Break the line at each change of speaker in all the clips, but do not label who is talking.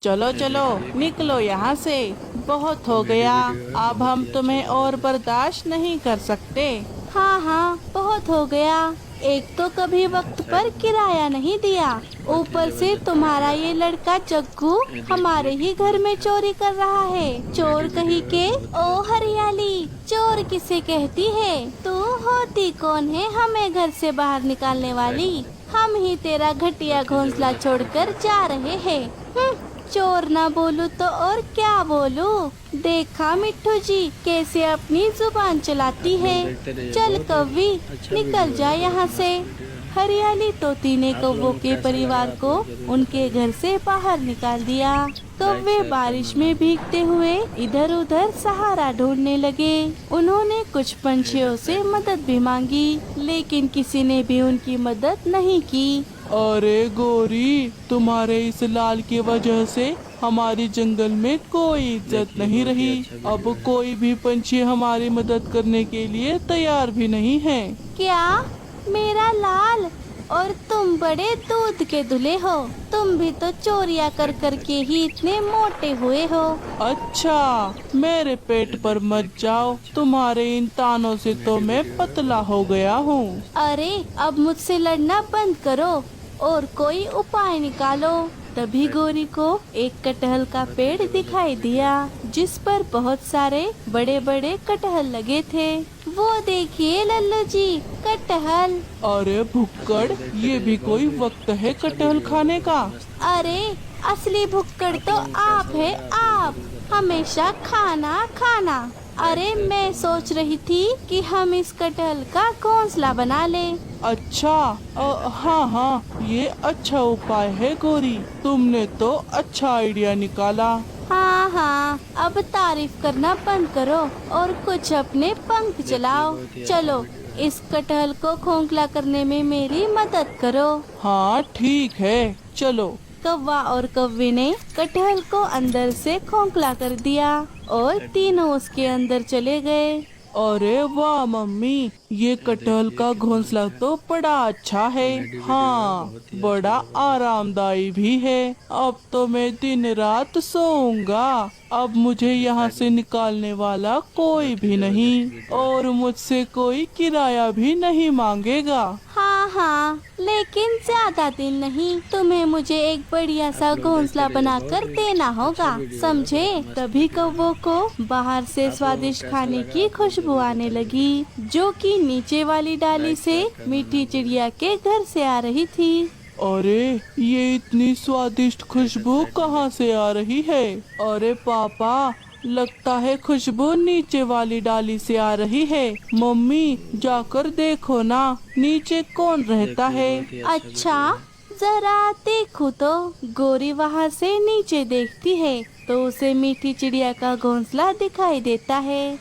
चलो चलो निकलो यहाँ से, बहुत हो गया। अब हम तुम्हें और बर्दाश्त नहीं कर सकते।
हाँ हाँ, बहुत हो गया। एक तो कभी वक्त पर किराया नहीं दिया, ऊपर से तुम्हारा ये लड़का जग्गू हमारे ही घर में चोरी कर रहा है। चोर कहीं के। ओ हरियाली, चोर किसे कहती है? तू होती कौन है हमें घर से बाहर निकालने वाली? हम ही तेरा घटिया घोंसला छोड़कर जा रहे हैं। चोर ना बोलूं तो और क्या बोलूं? देखा मिट्ठू जी कैसे अपनी जुबान चलाती है। चल कौवी, निकल जा यहाँ से। हरियाली तोती ने कौवों के परिवार को उनके घर से बाहर निकाल दिया। कौवे बारिश में भीगते हुए इधर उधर सहारा ढूंढने लगे। उन्होंने कुछ पंछियों से मदद भी मांगी, लेकिन किसी ने भी उनकी मदद नहीं की।
अरे गोरी, तुम्हारे इस लाल की वजह से हमारी जंगल में कोई इज्जत नहीं रही। अब कोई भी पंछी हमारी मदद करने के लिए तैयार भी नहीं है।
क्या? मेरा लाल? और तुम बड़े दूध के धुले हो। तुम भी तो चोरियां कर कर के ही इतने मोटे हुए हो।
अच्छा, मेरे पेट पर मत जाओ, तुम्हारे इन तानों से तो मैं पतला हो गया हूँ।
अरे अब मुझसे लड़ना बंद करो और कोई उपाय निकालो। तभी गोरी को एक कटहल का पेड़ दिखाई दिया, जिस पर बहुत सारे बड़े बड़े कटहल लगे थे। वो देखिए लल्लू जी, कटहल।
अरे भुक्कड़, ये भी कोई वक्त है कटहल खाने का?
अरे असली भुक्कड़ तो आप है, आप। हमेशा खाना खाना। अरे मैं सोच रही थी कि हम इस कटहल का घोंसला बना लें।
अच्छा, हाँ हाँ, ये अच्छा उपाय है गोरी, तुमने तो अच्छा आइडिया निकाला।
हाँ हाँ, अब तारीफ करना बंद करो और कुछ अपने पंख चलाओ। चलो इस कटहल को खोखला करने में मेरी मदद करो।
हाँ ठीक है, चलो।
कौवा और कौवे ने कटहल को अंदर से खोखला कर दिया और तीनों उसके अंदर चले गए।
अरे वाह मम्मी, ये कटहल का घोंसला तो बड़ा अच्छा है। हाँ, बड़ा आरामदायी भी है। अब तो मैं दिन रात सोऊंगा। अब मुझे यहाँ से निकालने वाला कोई भी नहीं और मुझसे कोई किराया भी नहीं मांगेगा।
हाँ हाँ, लेकिन ज्यादा दिन नहीं। तुम्हें मुझे एक बढ़िया सा घोंसला बनाकर देना होगा, समझे? तभी कौवों को बाहर से स्वादिष्ट खाने की खुशबू आने लगी, जो कि नीचे वाली डाली से मीठी चिड़िया के घर से आ रही थी।
अरे ये इतनी स्वादिष्ट खुशबू कहाँ से आ रही है? अरे पापा, लगता है खुशबू नीचे वाली डाली से आ रही है। मम्मी जाकर देखो ना, नीचे कौन रहता है?
अच्छा, जरा देखो तो। गोरी वहाँ से नीचे देखती है तो उसे मीठी चिड़िया का घोंसला दिखाई देता है।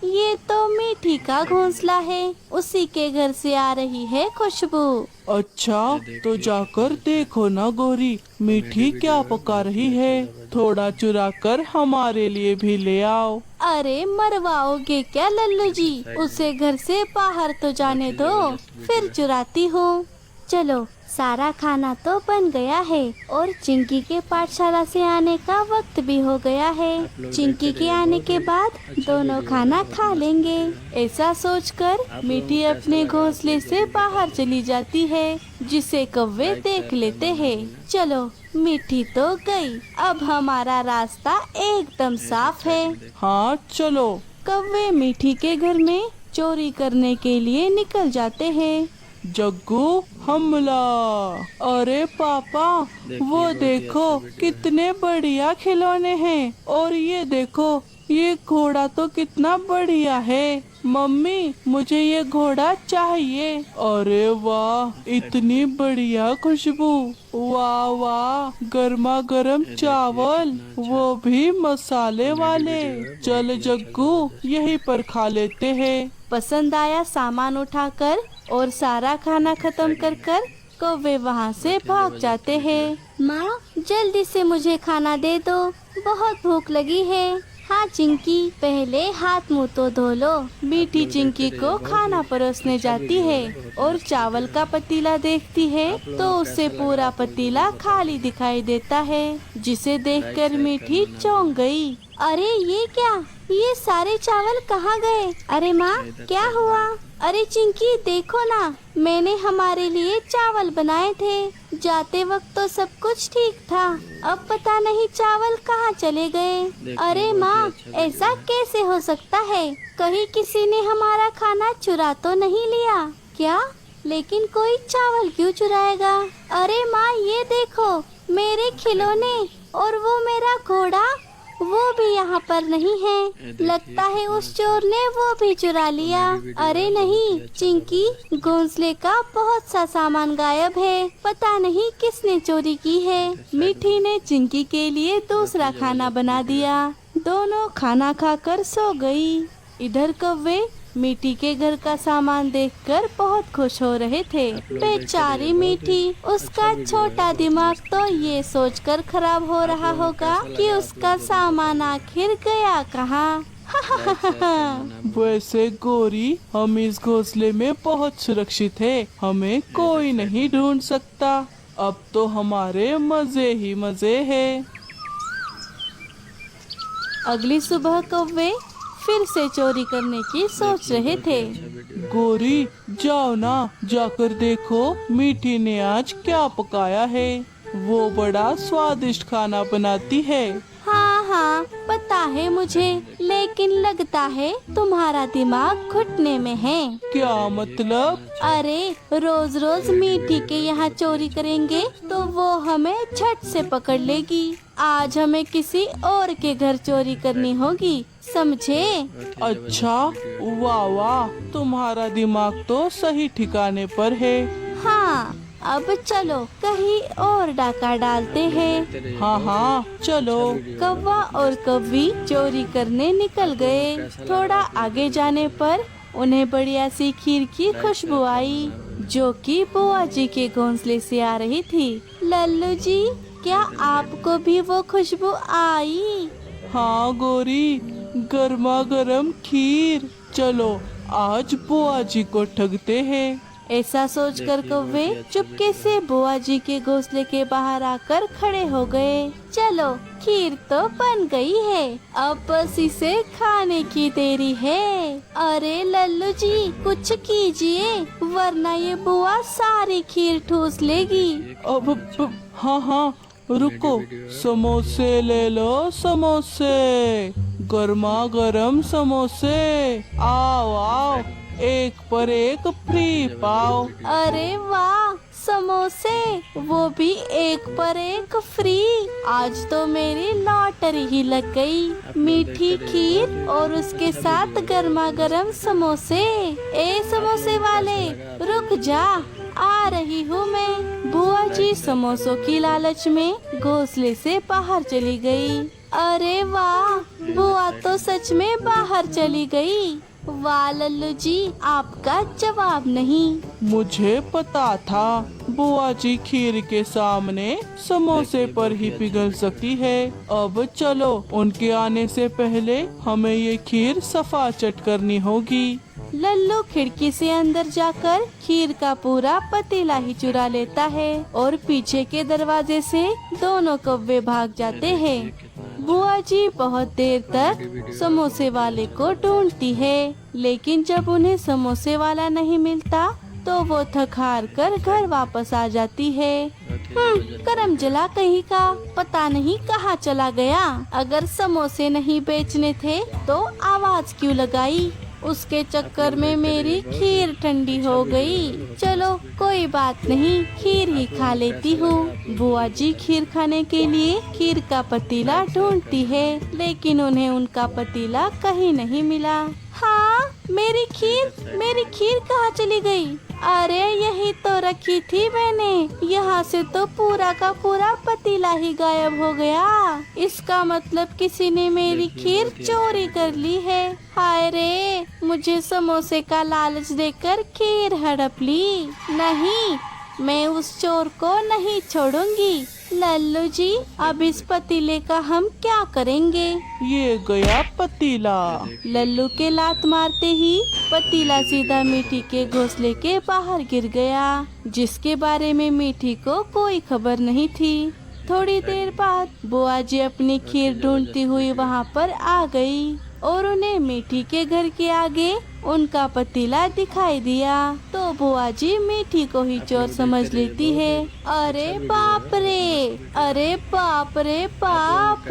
ये तो मीठी का घोंसला है, उसी के घर से आ रही है खुशबू।
अच्छा, तो जाकर देखो ना गोरी, मीठी क्या पका रही है। थोड़ा चुरा कर हमारे लिए भी ले आओ।
अरे मरवाओगे क्या लल्लू जी? उसे घर से बाहर तो जाने दो, फिर चुराती हूँ। चलो, सारा खाना तो बन गया है और चिंकी के पाठशाला से आने का वक्त भी हो गया है। चिंकी के आने के बाद दोनों खाना खा लेंगे। ऐसा सोचकर मीठी अपने घोंसले से बाहर चली जाती है, जिसे कौवे देख लेते हैं। चलो, मीठी तो गई, अब हमारा रास्ता एकदम साफ है।
हाँ चलो।
कौवे मीठी के घर में चोरी करने के लिए निकल जाते हैं।
जग्गू, हमला! अरे पापा, वो देखो कितने बढ़िया खिलौने हैं। और ये देखो, ये घोड़ा तो कितना बढ़िया है। मम्मी, मुझे ये घोड़ा चाहिए। अरे वाह, इतनी बढ़िया खुशबू! वाह वाह, गर्मा गर्म चावल, वो भी मसाले वाले। चल जग्गू, यहीं पर खा लेते हैं।
पसंद आया सामान उठाकर और सारा खाना खत्म कर कर कौवे वहाँ से भाग जाते हैं। माँ, जल्दी से मुझे खाना दे दो, बहुत भूख लगी है। हाँ चिंकी, पहले हाथ मुंह तो धो लो। मीठी चिंकी को खाना परोसने जाती है और चावल का पतीला देखती है तो उसे पूरा पतीला खाली दिखाई देता है, जिसे देखकर मीठी चौंक गई। अरे ये क्या, ये सारे चावल कहाँ गए? अरे माँ क्या हुआ? अरे चिंकी देखो ना, मैंने हमारे लिए चावल बनाए थे। जाते वक्त तो सब कुछ ठीक था, अब पता नहीं चावल कहाँ चले गए। अरे माँ ऐसा कैसे हो सकता है? कहीं किसी ने हमारा खाना चुरा तो नहीं लिया क्या? लेकिन कोई चावल क्यों चुराएगा? अरे माँ ये देखो, मेरे खिलौने और वो मेरा घोड़ा, वो भी यहाँ पर नहीं है। लगता है उस चोर ने वो भी चुरा लिया। अरे नहीं चिंकी, घोंसले का बहुत सा सामान गायब है, पता नहीं किसने चोरी की है। मीठी ने चिंकी के लिए दूसरा खाना बना दिया। दोनों खाना खाकर सो गई। इधर कौवे मीठी के घर का सामान देखकर बहुत खुश हो रहे थे। बेचारी मीठी, उसका छोटा दिमाग तो ये सोचकर खराब हो रहा होगा कि उसका सामान आखिर गया कहाँ।
वैसे गोरी, हम इस घोंसले में बहुत सुरक्षित है, हमें कोई नहीं ढूंढ सकता। अब तो हमारे मजे ही मजे हैं।
अगली सुबह कौवे फिर से चोरी करने की सोच रहे थे।
गोरी जाओ ना, जाकर देखो मीठी ने आज क्या पकाया है। वो बड़ा स्वादिष्ट खाना बनाती है।
हाँ हाँ पता है मुझे, लेकिन लगता है तुम्हारा दिमाग घुटने में है।
क्या मतलब?
अरे रोज रोज मीठी के यहाँ चोरी करेंगे तो वो हमें झट से पकड़ लेगी। आज हमें किसी और के घर चोरी करनी होगी, समझे?
अच्छा, वाह वाह, तुम्हारा दिमाग तो सही ठिकाने पर है।
हाँ अब चलो कहीं और डाका डालते हैं।
हाँ हाँ चलो।
कौवा और कौवी चोरी करने निकल गए। थोड़ा आगे जाने पर उन्हें बढ़िया सी खीर की खुशबू आई, जो कि बुआ जी के घोंसले से आ रही थी। लल्लू जी, क्या आपको भी वो खुशबू आई?
हाँ गोरी, गर्मा गर्म खीर। चलो आज बुआ जी को ठगते हैं।
ऐसा सोचकर कौवे चुपके से बुआ जी के घोंसले के बाहर आकर खड़े हो गए। चलो खीर तो बन गई है, अब बस इसे खाने की देरी है। अरे लल्लू जी कुछ कीजिए, वरना ये बुआ सारी खीर ठूस लेगी।
अब हाँ हाँ रुको, समोसे ले लो, समोसे, गर्मा गर्म समोसे। आओ आओ, एक पर एक फ्री पाओ।
अरे वाह, समोसे, वो भी एक पर एक फ्री। आज तो मेरी लॉटरी ही लग गई। मीठी खीर और उसके साथ गर्मा गर्म समोसे। ए समोसे वाले रुक जा, आ रही हूँ मैं। बुआ जी समोसों की लालच में घोंसले से बाहर चली गई। अरे वाह, बुआ तो सच में बाहर चली गई। वाह लल्लू जी, आपका जवाब नहीं।
मुझे पता था बुआ जी खीर के सामने समोसे पर ही पिघल सकती है। अब चलो, उनके आने से पहले हमें ये खीर सफाचट करनी होगी।
लल्लू खिड़की से अंदर जाकर खीर का पूरा पतीला ही चुरा लेता है और पीछे के दरवाजे से दोनों कौवे भाग जाते हैं। बुआ जी बहुत देर तक समोसे वाले को ढूंढती है, लेकिन जब उन्हें समोसे वाला नहीं मिलता तो वो थक हार कर घर वापस आ जाती है। करम जला कहीं का, पता नहीं कहाँ चला गया। अगर समोसे नहीं बेचने थे तो आवाज क्यों लगाई? उसके चक्कर में मेरी खीर ठंडी हो गई। चलो कोई बात नहीं, खीर ही खा लेती हूँ। बुआ जी खीर खाने के लिए खीर का पतीला ढूंढती है, लेकिन उन्हें उनका पतीला कहीं नहीं मिला। हाँ, मेरी खीर कहाँ चली गई? अरे यही तो रखी थी मैंने। यहाँ से तो पूरा का पूरा पतीला ही गायब हो गया। इसका मतलब किसी ने मेरी खीर चोरी कर ली है। हाय रे, मुझे समोसे का लालच देकर खीर हड़प ली। नहीं, मैं उस चोर को नहीं छोड़ूंगी। लल्लू जी, अब इस पतीले का हम क्या करेंगे?
ये गया पतीला।
लल्लू के लात मारते ही पतीला सीधा मीठी के घोंसले के बाहर गिर गया, जिसके बारे में मीठी को कोई खबर नहीं थी। थोड़ी देर बाद बुआ जी अपनी खीर ढूंढती हुई वहाँ पर आ गई और उन्हें मीठी के घर के आगे उनका पतीला दिखाई दिया। तो बुआ जी मीठी को ही चोर समझ लेती है। अरे बाप रे, अरे बाप रे बाप,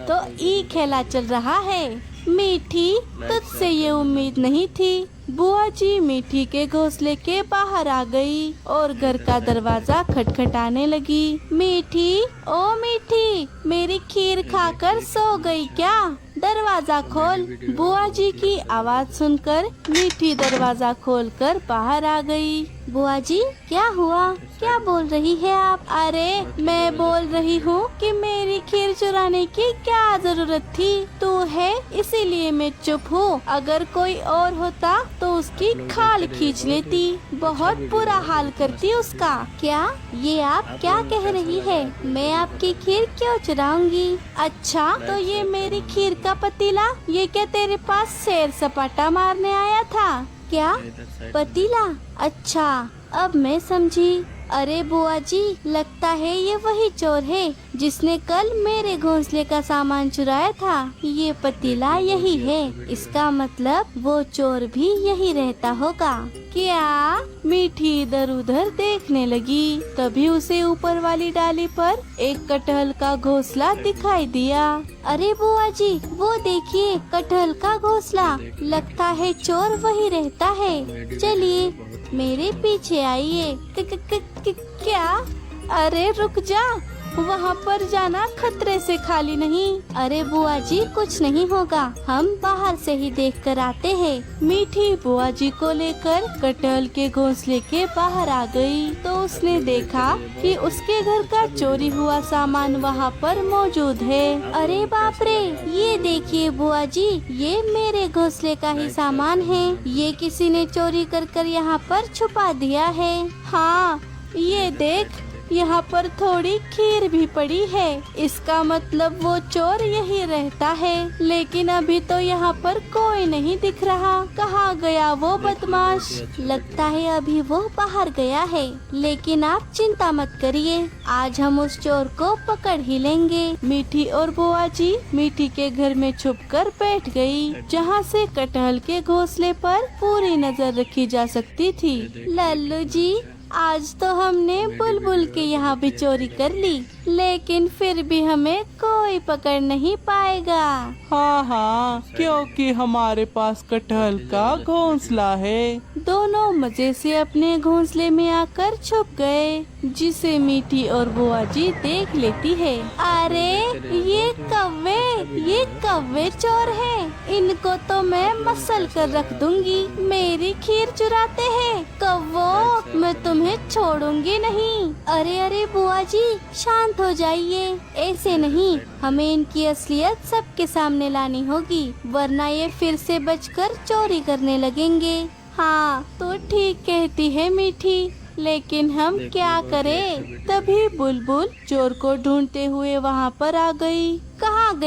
तो ई खेला चल रहा है। मीठी, तुझसे ये उम्मीद नहीं थी। बुआ जी मीठी के घोंसले के बाहर आ गई और घर का दरवाजा खटखटाने लगी। मीठी, ओ मीठी, मेरी खीर खाकर सो गई क्या? दरवाजा खोल। बुआ जी की आवाज सुनकर मीठी दरवाजा खोलकर बाहर आ गई। बुआ जी, क्या हुआ? क्या बोल रही है आप? अरे मैं बोल रही हूँ कि मेरी खीर चुराने की क्या जरूरत थी? तू है इसीलिए मैं चुप हूँ। अगर कोई और होता तो उसकी खाल खींच लेती, बहुत बुरा हाल करती उसका। क्या ये आप क्या कह रही है? मैं आपकी खीर क्यों चुराऊंगी? अच्छा, तो ये मेरी खीर का पतीला, ये क्या तेरे पास सैर सपाटा मारने आया था क्या? पतीला, अच्छा अब मैं समझी। अरे बुआ जी, लगता है ये वही चोर है जिसने कल मेरे घोंसले का सामान चुराया था। ये पतीला यही है, इसका मतलब वो चोर भी यही रहता होगा। क्या? मीठी इधर उधर देखने लगी, तभी उसे ऊपर वाली डाली पर एक कटहल का घोंसला दिखाई दिया। अरे बुआ जी, वो देखिए कटहल का घोंसला, लगता है चोर वही रहता है। चलिए मेरे पीछे आइए। क्या? अरे रुक जा, वहाँ पर जाना खतरे से खाली नहीं। अरे बुआ जी, कुछ नहीं होगा, हम बाहर से ही देख कर आते हैं। मीठी बुआ जी को लेकर कटहल के घोंसले के बाहर आ गई तो उसने देखा कि उसके घर का चोरी हुआ सामान वहाँ पर मौजूद है। अरे बाप रे, ये देखिए बुआ जी, ये मेरे घोंसले का ही सामान है। ये किसी ने चोरी कर यहाँ पर छुपा दिया है। हाँ, ये देख, यहाँ पर थोड़ी खीर भी पड़ी है, इसका मतलब वो चोर यही रहता है। लेकिन अभी तो यहाँ पर कोई नहीं दिख रहा, कहाँ गया वो बदमाश? लगता है अभी वो बाहर गया है। लेकिन आप चिंता मत करिए, आज हम उस चोर को पकड़ ही लेंगे। मीठी और बुआ जी मीठी के घर में छुपकर बैठ गई, जहाँ से कटहल के घोंसले पर पूरी नजर रखी जा सकती थी। लल्लू जी, आज तो हमने बुलबुल के यहाँ भी चोरी कर ली, लेकिन फिर भी हमें कोई पकड़ नहीं पाएगा।
हाँ हाँ, क्योंकि हमारे पास कटहल का घोंसला है।
दोनों मजे से अपने घोंसले में आकर छुप गए, जिसे मीठी और बुआ जी देख लेती है। अरे ये कौवे चोर हैं, इनको तो मैं मसल कर रख दूंगी। मेरी खीर चुराते हैं कौवो, मैं तुम्हें छोड़ूंगी नहीं। अरे बुआ जी, शांत हो जाइए, ऐसे नहीं, हमें इनकी असलियत सबके सामने लानी होगी, वरना ये फिर से बचकर चोरी करने लगेंगे। हाँ, तो ठीक कहती है मीठी, लेकिन हम क्या करें? तभी बुलबुल चोर को ढूंढते हुए वहाँ पर आ गई। कहाँ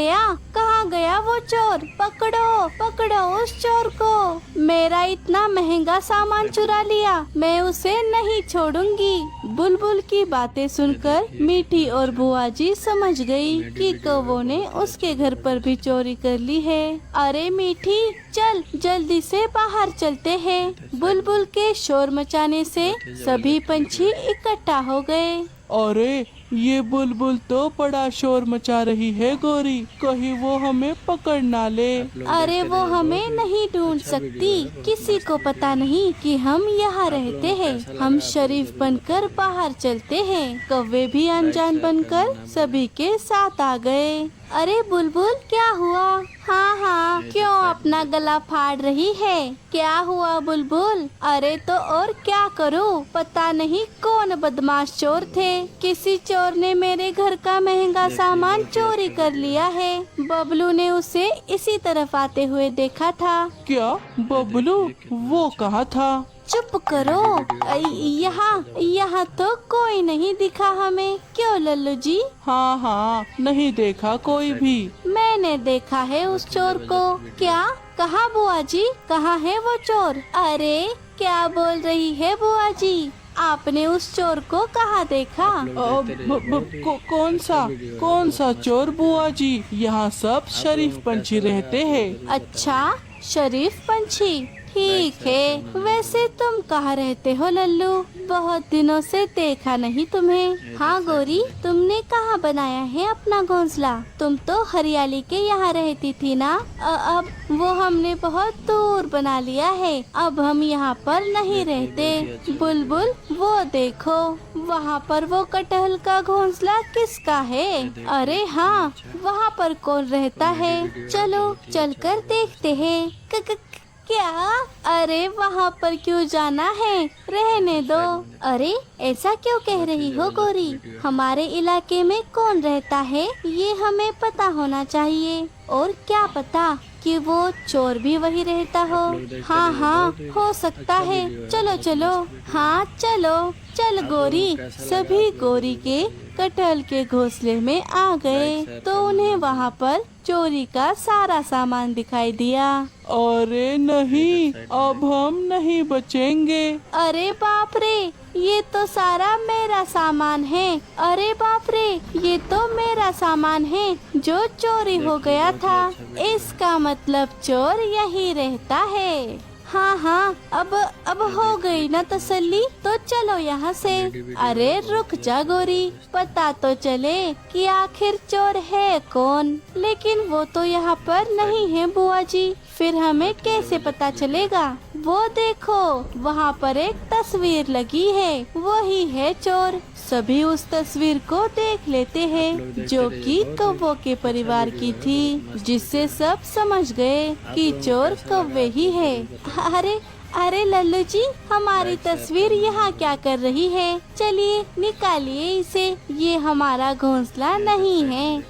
गया वो चोर? पकड़ो उस चोर को, मेरा इतना महंगा सामान चुरा लिया, मैं उसे नहीं छोड़ूंगी। बुलबुल की बातें सुनकर मीठी और बुआ जी समझ गई कि कौवों ने उसके घर पर भी चोरी कर ली है। अरे मीठी, चल जल्दी से बाहर चलते हैं। बुलबुल के शोर मचाने से सभी पंछी इकट्ठा हो गए।
अरे ये बुलबुल तो बड़ा शोर मचा रही है गौरी, कहीं वो हमें पकड़ ना ले।
अरे वो हमें नहीं ढूंढ सकती, किसी को पता नहीं कि हम यहाँ रहते हैं। हम शरीफ बनकर बाहर चलते हैं। कौवे भी अनजान बनकर सभी के साथ आ गए। अरे बुलबुल, क्या हुआ? हाँ, क्यों अपना गला फाड़ रही है? क्या हुआ बुलबुल? अरे तो और क्या करूँ, पता नहीं कौन बदमाश चोर थे, किसी चोर ने मेरे घर का महंगा सामान चोरी कर लिया है। बबलू ने उसे इसी तरफ आते हुए देखा था।
क्या बबलू? वो कहाँ था?
चुप करो। यहाँ तो कोई नहीं दिखा हमें। क्यों लल्लू जी?
हाँ हाँ, नहीं देखा कोई भी।
मैंने देखा है उस चोर को। क्या? कहाँ बुआ जी? कहाँ है वो चोर? अरे क्या बोल रही है बुआ जी? आपने उस चोर को कहाँ देखा?
कौन सा चोर बुआ जी? यहाँ सब शरीफ पंछी रहते हैं।
अच्छा, शरीफ पंछी। ठीक है। वैसे तुम कहाँ रहते हो लल्लू? बहुत दिनों से देखा नहीं तुम्हें। हाँ गोरी, तुमने कहाँ बनाया है अपना घोंसला? तुम तो हरियाली के यहाँ रहती थी ना। अब वो हमने बहुत दूर बना लिया है। अब हम यहाँ पर नहीं रहते। बुलबुल, वो देखो वहाँ पर वो कटहल का घोंसला किसका है? अरे हाँ, वहाँ पर कौन रहता है? चलो चलकर देखते हैं। क्या? अरे वहाँ पर क्यों जाना है? रहने दो। अरे ऐसा क्यों कह रही हो गोरी? हमारे इलाके में कौन रहता है ये हमें पता होना चाहिए। और क्या पता कि वो चोर भी वही रहता हो। हाँ हाँ, हो सकता है। चलो चलो। हाँ चलो। चल गोरी। सभी गोरी के कटहल के घोंसले में आ गए तो उन्हें वहाँ पर चोरी का सारा सामान दिखाई दिया।
अरे नहीं, अब हम नहीं बचेंगे।
अरे बाप रे, ये तो सारा मेरा सामान है। अरे बाप रे, ये तो मेरा सामान है जो चोरी हो गया था। इसका मतलब चोर यही रहता है। हाँ हाँ, अब हो गई ना तसल्ली, तो चलो यहाँ से। अरे रुक जा गोरी, पता तो चले कि आखिर चोर है कौन। लेकिन वो तो यहाँ पर नहीं है बुआ जी, फिर हमें कैसे पता चलेगा? वो देखो, वहाँ पर एक तस्वीर लगी है, वही है चोर। सभी उस तस्वीर को देख लेते हैं, जो कि कौवों के परिवार की थी, जिससे सब समझ गए कि चोर कौवे ही है। अरे लल्लू जी, हमारी तस्वीर यहाँ क्या कर रही है? चलिए निकालिए इसे, ये हमारा घोंसला नहीं है।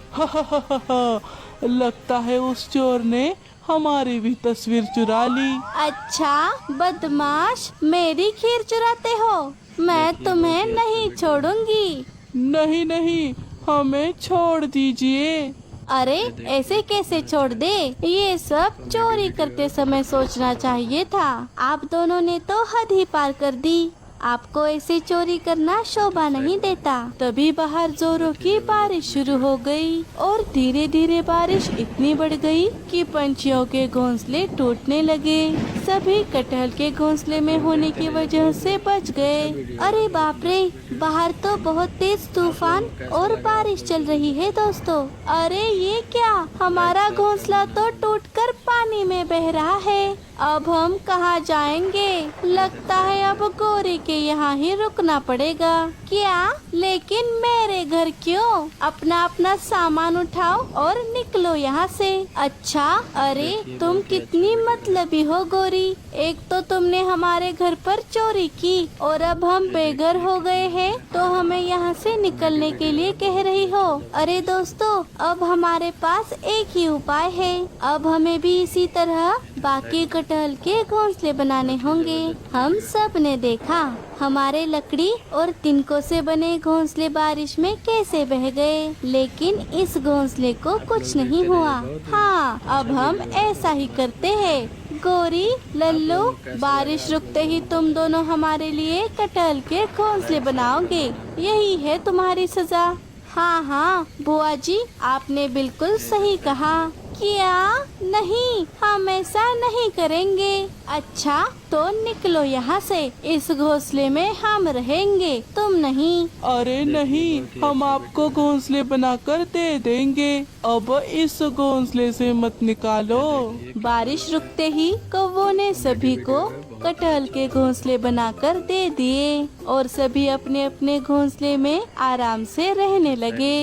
लगता है उस चोर ने हमारी भी तस्वीर चुरा ली।
अच्छा बदमाश, मेरी खीर चुराते हो? मैं तुम्हें नहीं छोड़ूंगी।
नहीं नहीं, हमें छोड़ दीजिए।
अरे ऐसे कैसे छोड़ दे? ये सब चोरी करते समय सोचना चाहिए था। आप दोनों ने तो हद ही पार कर दी। आपको ऐसे चोरी करना शोभा नहीं देता। तभी बाहर जोरों की बारिश शुरू हो गई और धीरे धीरे बारिश इतनी बढ़ गई कि पंछियों के घोंसले टूटने लगे। सभी कटहल के घोंसले में होने की वजह से बच गए। अरे बाप रे, बाहर तो बहुत तेज तूफान और बारिश चल रही है दोस्तों। अरे ये क्या, हमारा घोंसला तो टूटकर पानी में बह रहा है। अब हम कहाँ जाएंगे? लगता है अब गोरी के यहाँ ही रुकना पड़ेगा। क्या? लेकिन मेरे घर क्यों? अपना अपना सामान उठाओ और निकलो यहाँ से। अच्छा, अरे तुम कितनी मतलबी हो गोरी। एक तो तुमने हमारे घर पर चोरी की और अब हम बेघर हो गए हैं तो हमें यहाँ से निकलने के लिए कह रही हो। अरे दोस्तों, अब हमारे पास एक ही उपाय है। अब हमें भी इसी तरह बाकी कटहल के घोंसले बनाने होंगे। हम सब ने देखा हमारे लकड़ी और तिनकों से बने घोंसले बारिश में कैसे बह गए, लेकिन इस घोंसले को कुछ नहीं हुआ। हाँ, अब हम ऐसा ही करते हैं। गोरी, लल्लू, बारिश रुकते ही तुम दोनों हमारे लिए कटहल के घोंसले बनाओगे। यही है तुम्हारी सजा। हाँ हाँ बुआ जी, आपने बिल्कुल सही कहा। क्या? नहीं, हम ऐसा नहीं करेंगे। अच्छा तो निकलो यहाँ से, इस घोंसले में हम रहेंगे, तुम नहीं।
अरे नहीं, हम आपको घोंसले बनाकर दे देंगे। अब इस घोंसले से मत निकालो।
बारिश रुकते ही कौवों ने सभी को कटहल के घोंसले बनाकर दे दिए और सभी अपने अपने घोंसले में आराम से रहने लगे।